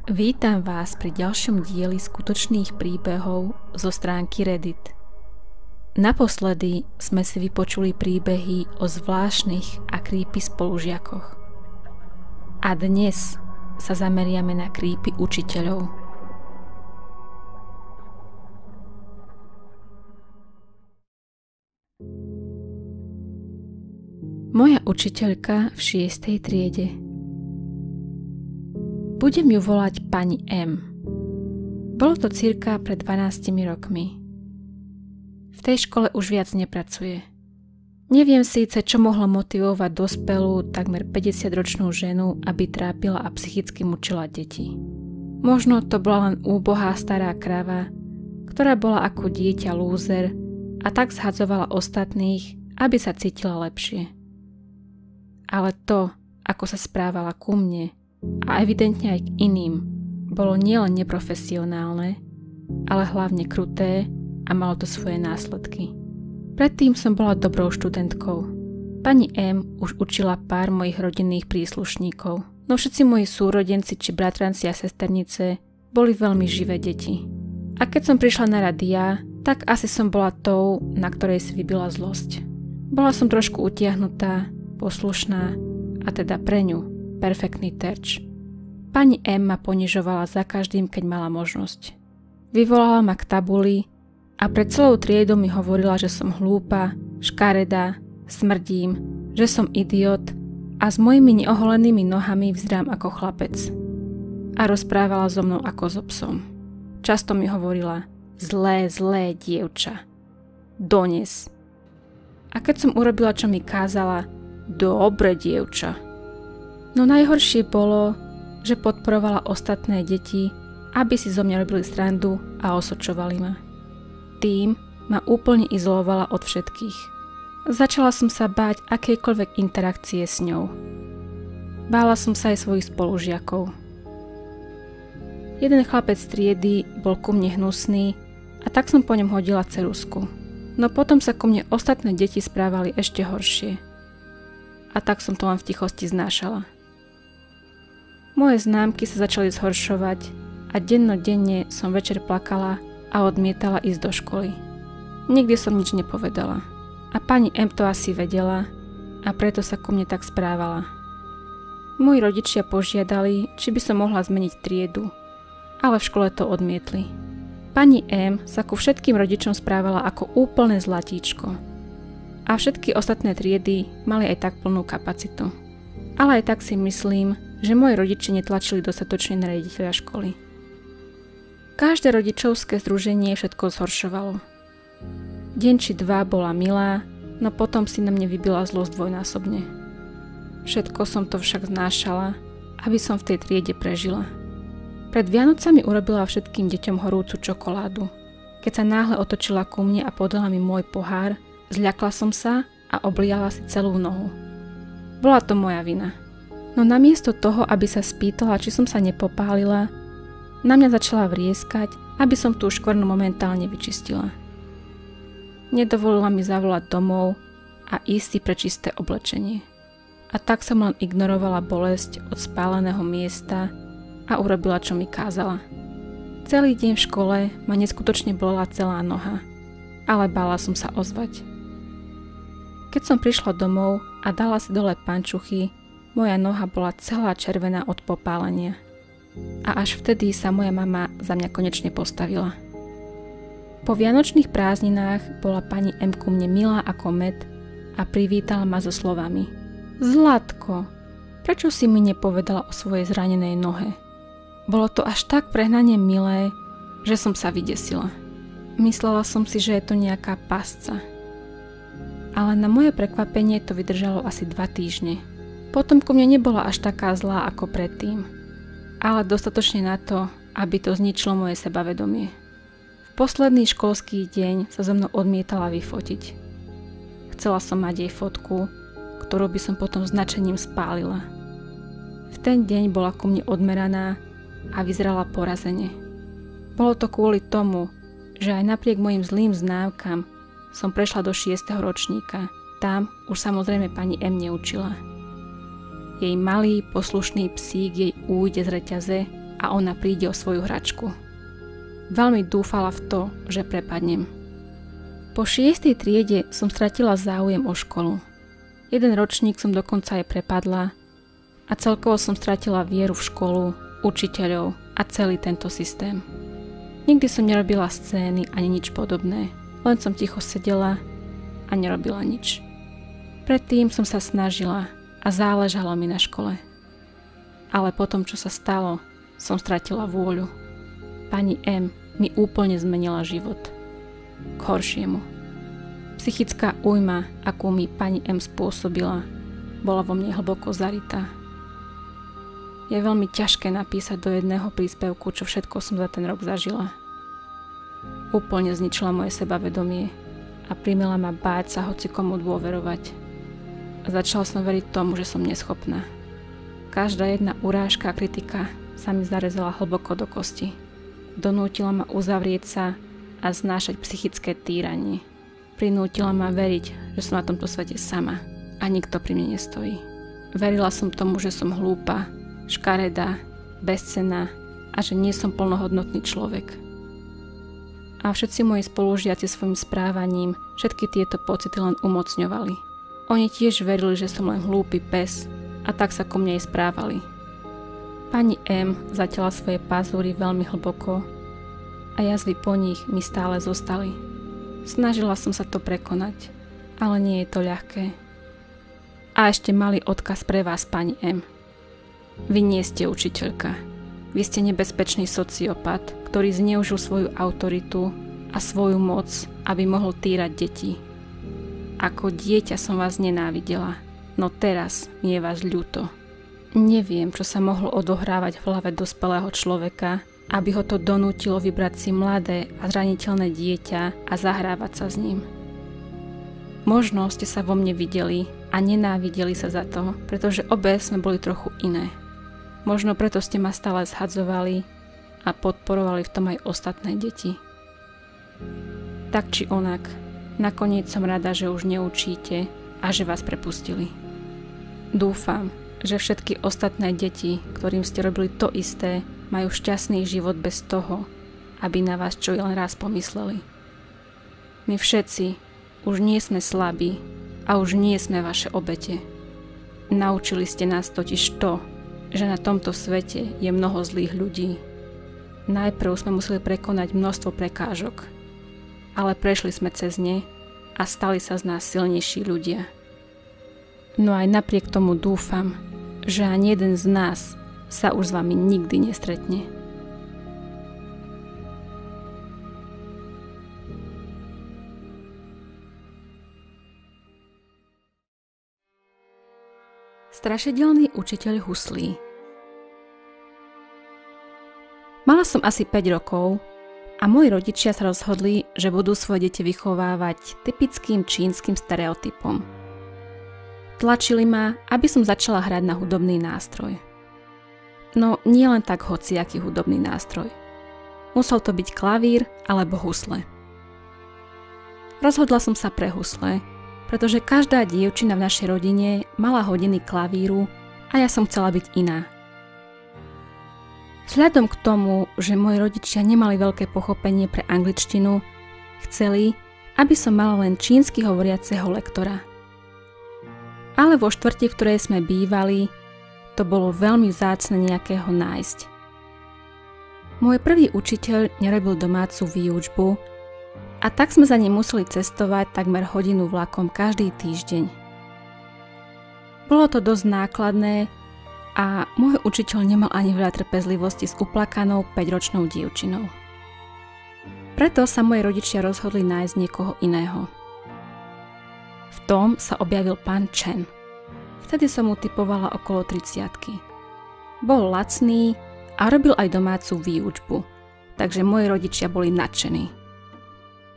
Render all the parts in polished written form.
Vítam vás pri ďalšom dieli skutočných príbehov zo stránky Reddit. Naposledy sme si vypočuli príbehy o zvláštnych a creepy spolužiakoch. A dnes sa zameriame na creepy učiteľov. Moja učiteľka v 6. triede. Budem ju volať pani M. Bolo to cirka pred 12 rokmi. V tej škole už viac nepracuje. Neviem síce, čo mohlo motivovať dospelú, takmer 50-ročnú ženu, aby trápila a psychicky mučila deti. Možno to bola len úbohá stará krava, ktorá bola ako dieťa lúzer a tak zhadzovala ostatných, aby sa cítila lepšie. Ale to, ako sa správala ku mne, a evidentne aj k iným, bolo nielen neprofesionálne, ale hlavne kruté a malo to svoje následky. Predtým som bola dobrou študentkou. Pani M už učila pár mojich rodinných príslušníkov, no všetci moji súrodenci či bratranci a sesternice boli veľmi živé deti. A keď som prišla na rad ja, tak asi som bola tou, na ktorej si vybila zlosť. Bola som trošku utiahnutá, poslušná a teda pre ňu perfektný terč. Pani M ma ponižovala za každým, keď mala možnosť. Vyvolala ma k tabuli a pred celou triedou mi hovorila, že som hlúpa, škaredá, smrdím, že som idiot a s mojimi neoholenými nohami vyzerám ako chlapec. A rozprávala so mnou ako so psom. Často mi hovorila: zlé dievča. Dones. A keď som urobila, čo mi kázala: dobre dievča. No najhoršie bolo, že podporovala ostatné deti, aby si zo mňa robili srandu a osočovali ma. Tým ma úplne izolovala od všetkých. Začala som sa báť akejkoľvek interakcie s ňou. Bála som sa aj svojich spolužiakov. Jeden chlapec z triedy bol ku mne hnusný a tak som po ňom hodila ceruzku. No potom sa ku mne ostatné deti správali ešte horšie. A tak som to len v tichosti znášala. Moje známky sa začali zhoršovať a dennodenne som večer plakala a odmietala ísť do školy. Nikdy som nič nepovedala. A pani M to asi vedela a preto sa ku mne tak správala. Moji rodičia požiadali, či by som mohla zmeniť triedu, ale v škole to odmietli. Pani M sa ku všetkým rodičom správala ako úplné zlatíčko. A všetky ostatné triedy mali aj tak plnú kapacitu. Ale aj tak si myslím, že moji rodičia netlačili dostatočne na riaditeľa školy. Každé rodičovské združenie všetko zhoršovalo. Deň či dva bola milá, no potom si na mne vybila zlosť dvojnásobne. Všetko som to však znášala, aby som v tej triede prežila. Pred Vianocami urobila všetkým deťom horúcu čokoládu. Keď sa náhle otočila ku mne a podala mi môj pohár, zľakla som sa a obliala si celú nohu. Bola to moja vina. No namiesto toho, aby sa spýtala, či som sa nepopálila, na mňa začala vrieskať, aby som tú škvrnu momentálne vyčistila. Nedovolila mi zavolať domov a ísť si pre čisté oblečenie. A tak som len ignorovala bolesť od spáleného miesta a urobila, čo mi kázala. Celý deň v škole ma neskutočne bolela celá noha, ale bála som sa ozvať. Keď som prišla domov a dala si dole pančuchy, moja noha bola celá červená od popálenia. A až vtedy sa moja mama za mňa konečne postavila. Po vianočných prázdninách bola pani M ku mne milá ako med a privítala ma so slovami: Zlatko, prečo si mi nepovedala o svojej zranenej nohe? Bolo to až tak prehnane milé, že som sa vydesila. Myslela som si, že je to nejaká pasca. Ale na moje prekvapenie to vydržalo asi 2 týždne. Potom ku mne nebola až taká zlá ako predtým, ale dostatočne na to, aby to zničilo moje sebavedomie. V posledný školský deň sa so mnou odmietala vyfotiť. Chcela som mať jej fotku, ktorú by som potom značením spálila. V ten deň bola ku mne odmeraná a vyzerala porazene. Bolo to kvôli tomu, že aj napriek mojim zlým známkam som prešla do 6. ročníka. Tam už samozrejme pani M neučila. Jej malý, poslušný psík jej újde z reťaze a ona príde o svoju hračku. Veľmi dúfala v to, že prepadnem. Po 6. triede som stratila záujem o školu. Jeden ročník som dokonca aj prepadla a celkovo som stratila vieru v školu, učiteľov a celý tento systém. Nikdy som nerobila scény ani nič podobné, len som ticho sedela a nerobila nič. Predtým som sa snažila a záležalo mi na škole. Ale potom, čo sa stalo, som stratila vôľu. Pani M mi úplne zmenila život. K horšiemu. Psychická újma, akú mi pani M spôsobila, bola vo mne hlboko zarytá. Je veľmi ťažké napísať do jedného príspevku, čo všetko som za ten rok zažila. Úplne zničila moje sebavedomie a primela ma báť sa hocikomu dôverovať. A začala som veriť tomu, že som neschopná. Každá jedna urážka a kritika sa mi zarezala hlboko do kosti. Donútila ma uzavrieť sa a znášať psychické týranie. Prinútila ma veriť, že som na tomto svete sama a nikto pri mne nestojí. Verila som tomu, že som hlúpa, škaredá, bezcenná a že nie som plnohodnotný človek. A všetci moji spolužiaci svojim správaním všetky tieto pocity len umocňovali. Oni tiež verili, že som len hlúpy pes a tak sa ku mne aj správali. Pani M zatiaľa svoje pazúry veľmi hlboko a jazvy po nich mi stále zostali. Snažila som sa to prekonať, ale nie je to ľahké. A ešte malý odkaz pre vás, pani M. Vy nie ste učiteľka. Vy ste nebezpečný sociopat, ktorý zneužil svoju autoritu a svoju moc, aby mohol týrať deti. Ako dieťa som vás nenávidela, no teraz mi je vás ľúto. Neviem, čo sa mohlo odohrávať v hlave dospelého človeka, aby ho to donútilo vybrať si mladé a zraniteľné dieťa a zahrávať sa s ním. Možno ste sa vo mne videli a nenávideli sa za to, pretože obe sme boli trochu iné. Možno preto ste ma stále zhadzovali a podporovali v tom aj ostatné deti. Tak či onak, nakoniec som rada, že už neučíte a že vás prepustili. Dúfam, že všetky ostatné deti, ktorým ste robili to isté, majú šťastný život bez toho, aby na vás čo len raz pomysleli. My všetci už nie sme slabí a už nie sme vaše obete. Naučili ste nás totiž to, že na tomto svete je mnoho zlých ľudí. Najprv sme museli prekonať množstvo prekážok, ale prešli sme cez ne a stali sa z nás silnejší ľudia. No aj napriek tomu dúfam, že ani jeden z nás sa už s vami nikdy nestretne. Strašidelný učiteľ huslí. Mala som asi 5 rokov a moji rodičia sa rozhodli, že budú svoje deti vychovávať typickým čínskym stereotypom. Tlačili ma, aby som začala hrať na hudobný nástroj. No nie len tak hociaký hudobný nástroj. Musel to byť klavír alebo husle. Rozhodla som sa pre husle, pretože každá dievčina v našej rodine mala hodiny klavíru a ja som chcela byť iná. Vzhľadom k tomu, že moji rodičia nemali veľké pochopenie pre angličtinu, chceli, aby som mala len čínsky hovoriaceho lektora. Ale vo štvrti, v ktorej sme bývali, to bolo veľmi vzácne nejakého nájsť. Môj prvý učiteľ nerobil domácu výučbu a tak sme za ním museli cestovať takmer hodinu vlakom každý týždeň. Bolo to dosť nákladné a môj učiteľ nemal ani veľa trpezlivosti s uplakanou 5-ročnou dievčinou. Preto sa moji rodičia rozhodli nájsť niekoho iného. V tom sa objavil pán Chen. Vtedy som mu typovala okolo 30-ky. Bol lacný a robil aj domácu výučbu, takže moji rodičia boli nadšení.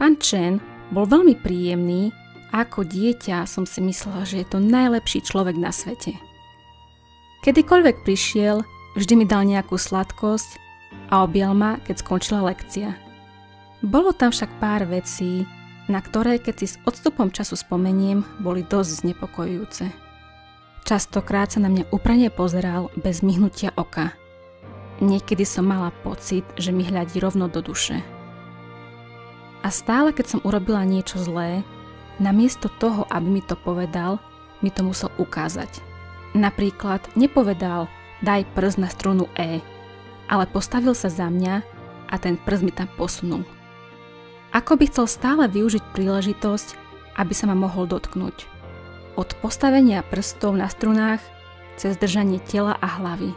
Pán Chen bol veľmi príjemný a ako dieťa som si myslela, že je to najlepší človek na svete. Kedykoľvek prišiel, vždy mi dal nejakú sladkosť a objal ma, keď skončila lekcia. Bolo tam však pár vecí, na ktoré, keď si s odstupom času spomeniem, boli dosť znepokojujúce. Častokrát sa na mňa úprane pozeral bez myhnutia oka. Niekedy som mala pocit, že mi hľadí rovno do duše. A stále, keď som urobila niečo zlé, namiesto toho, aby mi to povedal, mi to musel ukázať. Napríklad nepovedal, daj prst na strunu E, ale postavil sa za mňa a ten prst mi tam posunul. Ako by chcel stále využiť príležitosť, aby sa ma mohol dotknúť. Od postavenia prstov na strunách cez držanie tela a hlavy.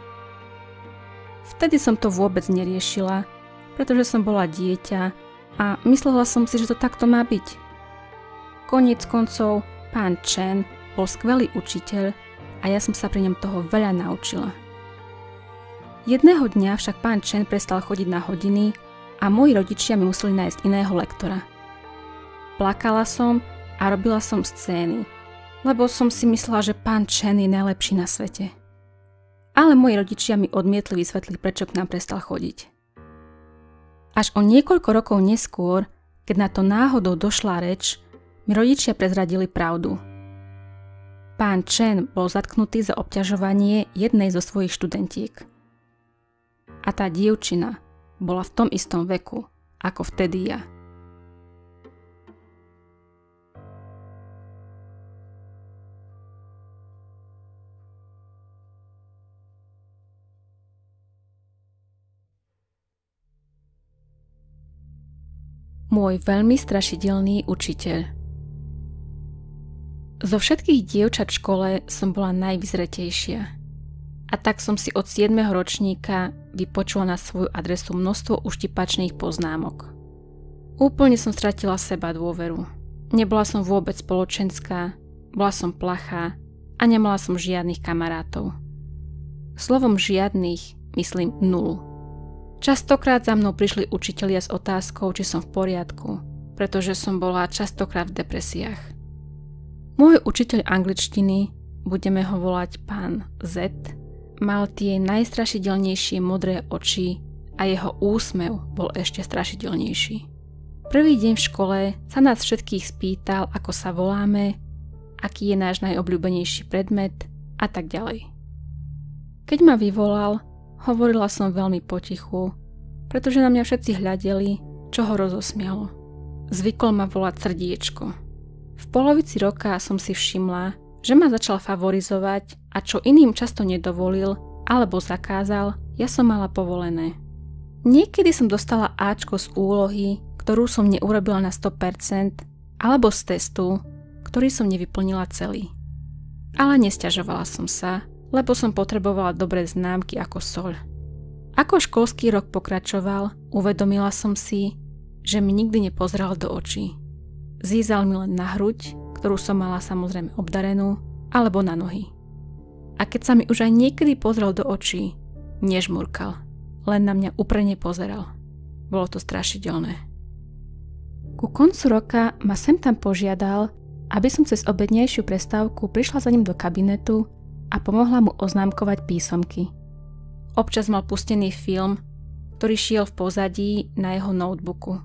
Vtedy som to vôbec neriešila, pretože som bola dieťa a myslela som si, že to takto má byť. Koniec koncov, pán Chen bol skvelý učiteľ a ja som sa pri ňom toho veľa naučila. Jedného dňa však pán Chen prestal chodiť na hodiny a moji rodičia mi museli nájsť iného lektora. Plakala som a robila som scény, lebo som si myslela, že pán Chen je najlepší na svete. Ale moji rodičia mi odmietli vysvetliť, prečo k nám prestal chodiť. Až o niekoľko rokov neskôr, keď na to náhodou došla reč, mi rodičia prezradili pravdu. Pán Chen bol zatknutý za obťažovanie jednej zo svojich študentiek. A tá dievčina bola v tom istom veku, ako vtedy ja. Môj veľmi strašidelný učiteľ. Zo všetkých dievčat v škole som bola najvyzretejšia. A tak som si od 7. ročníka vypočula na svoju adresu množstvo uštipačných poznámok. Úplne som stratila seba dôveru. Nebola som vôbec spoločenská, bola som plachá a nemala som žiadnych kamarátov. Slovom žiadnych myslím nulu. Častokrát za mnou prišli učitelia s otázkou, či som v poriadku, pretože som bola častokrát v depresiách. Môj učiteľ angličtiny, budeme ho volať pán Z, mal tie najstrašidelnejšie modré oči a jeho úsmev bol ešte strašidelnejší. Prvý deň v škole sa nás všetkých spýtal, ako sa voláme, aký je náš najobľúbenejší predmet a tak ďalej. Keď ma vyvolal, hovorila som veľmi potichu, pretože na mňa všetci hľadeli, čo ho rozosmialo. Zvykol ma volať Srdiečko. V polovici roka som si všimla, že ma začal favorizovať a čo iným často nedovolil alebo zakázal, ja som mala povolené. Niekedy som dostala Ačko z úlohy, ktorú som neurobila na 100%, alebo z testu, ktorý som nevyplnila celý. Ale nesťažovala som sa, lebo som potrebovala dobré známky ako soľ. Ako školský rok pokračoval, uvedomila som si, že mi nikdy nepozrel do očí. Zízal mi len na hruď, ktorú som mala samozrejme obdarenú, alebo na nohy. A keď sa mi už aj niekedy pozrel do očí, nežmurkal, len na mňa úprene pozeral. Bolo to strašidelné. Ku koncu roka ma sem tam požiadal, aby som cez obednejšiu prestávku prišla za ním do kabinetu a pomohla mu oznámkovať písomky. Občas mal pustený film, ktorý šiel v pozadí na jeho notebooku.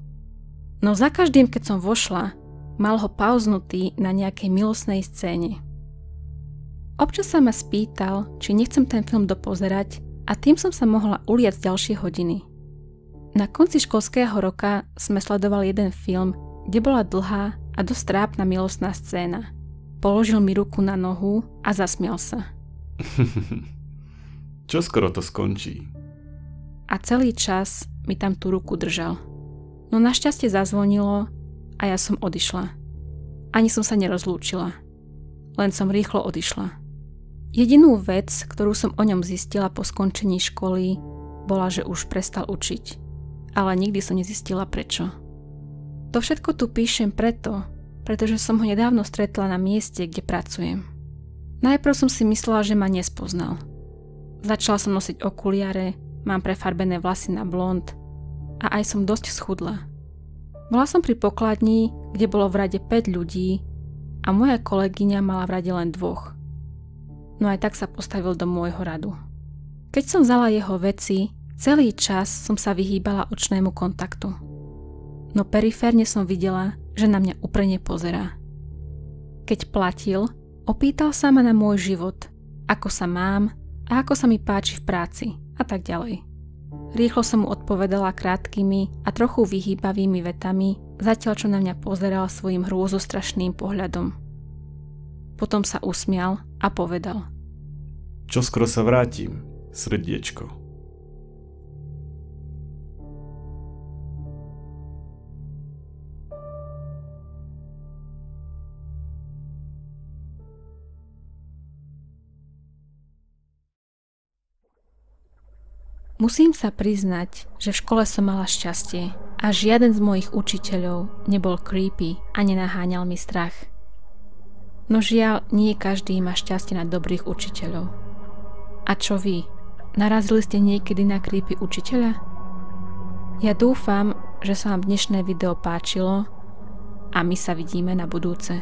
No za každým, keď som vošla, mal ho pauznutý na nejakej milostnej scéne. Občas sa ma spýtal, či nechcem ten film dopozerať a tým som sa mohla uliať ďalšie hodiny. Na konci školského roka sme sledovali jeden film, kde bola dlhá a dosť trápna milostná scéna. Položil mi ruku na nohu a zasmial sa. Čo skoro to skončí? A celý čas mi tam tú ruku držal. No našťastie zazvonilo a ja som odišla. Ani som sa nerozlúčila. Len som rýchlo odišla. Jedinú vec, ktorú som o ňom zistila po skončení školy, bola, že už prestal učiť. Ale nikdy som nezistila prečo. To všetko tu píšem pretože som ho nedávno stretla na mieste, kde pracujem. Najprv som si myslela, že ma nespoznal. Začala som nosiť okuliare, mám prefarbené vlasy na blond a aj som dosť schudla. Bola som pri pokladni, kde bolo v rade 5 ľudí a moja kolegyňa mala v rade len 2. No aj tak sa postavil do môjho radu. Keď som vzala jeho veci, celý čas som sa vyhýbala očnému kontaktu. No periférne som videla, že na mňa úprene pozerá. Keď platil, opýtal sa ma na môj život, ako sa mám a ako sa mi páči v práci a tak ďalej. Rýchlo som mu odpovedala krátkými a trochu vyhýbavými vetami, zatiaľ čo na mňa pozeral svojim hrôzostrašným pohľadom. Potom sa usmial a povedal: Čoskoro sa vrátim, srdiečko. Musím sa priznať, že v škole som mala šťastie a žiaden z mojich učiteľov nebol creepy a nenaháňal mi strach. No žiaľ, nie každý má šťastie na dobrých učiteľov. A čo vy? Narazili ste niekedy na creepy učiteľa? Ja dúfam, že sa vám dnešné video páčilo a my sa vidíme na budúce.